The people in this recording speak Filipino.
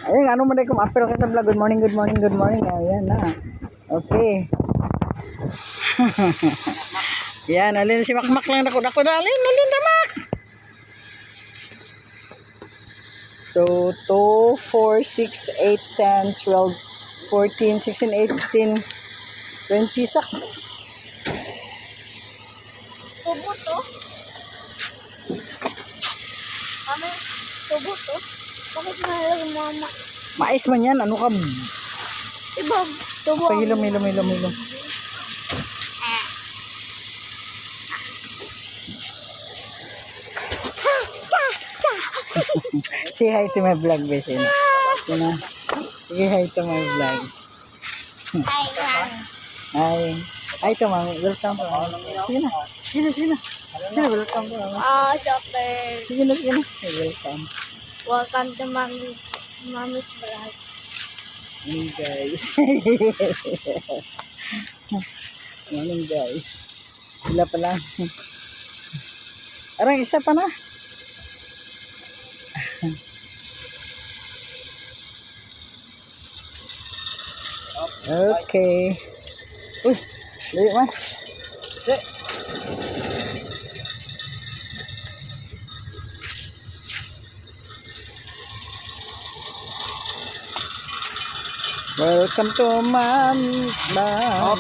Ayun, ano mo na kung apel ka sa vlog. Good morning, good morning, good morning. Ayan na. Okay. Yan, alin si Makmak lang ako na alin na Mak. So, 2, 4, 6, 8, 10, 12, 14, 16, 18, 20 sacks. Tubo to? Kami, tubo to? Bakit mahalagang mama? Mais man yan, ano ka? Iba, tubo. Pahilom, hilom. Say hi to my vlog, Besin. Sige, hi to my vlog. Ay, Hi. Hi to mami. Welcome to mami. Sige na. Sige, welcome to mami. Chopper. Sige na. Welcome. Welcome to Mommy's vlog. Morning, guys. Morning, guys. Sila pa lang. Arang isa pa na. Okay. Uy, layo man. Welcome to Mommy's vlog.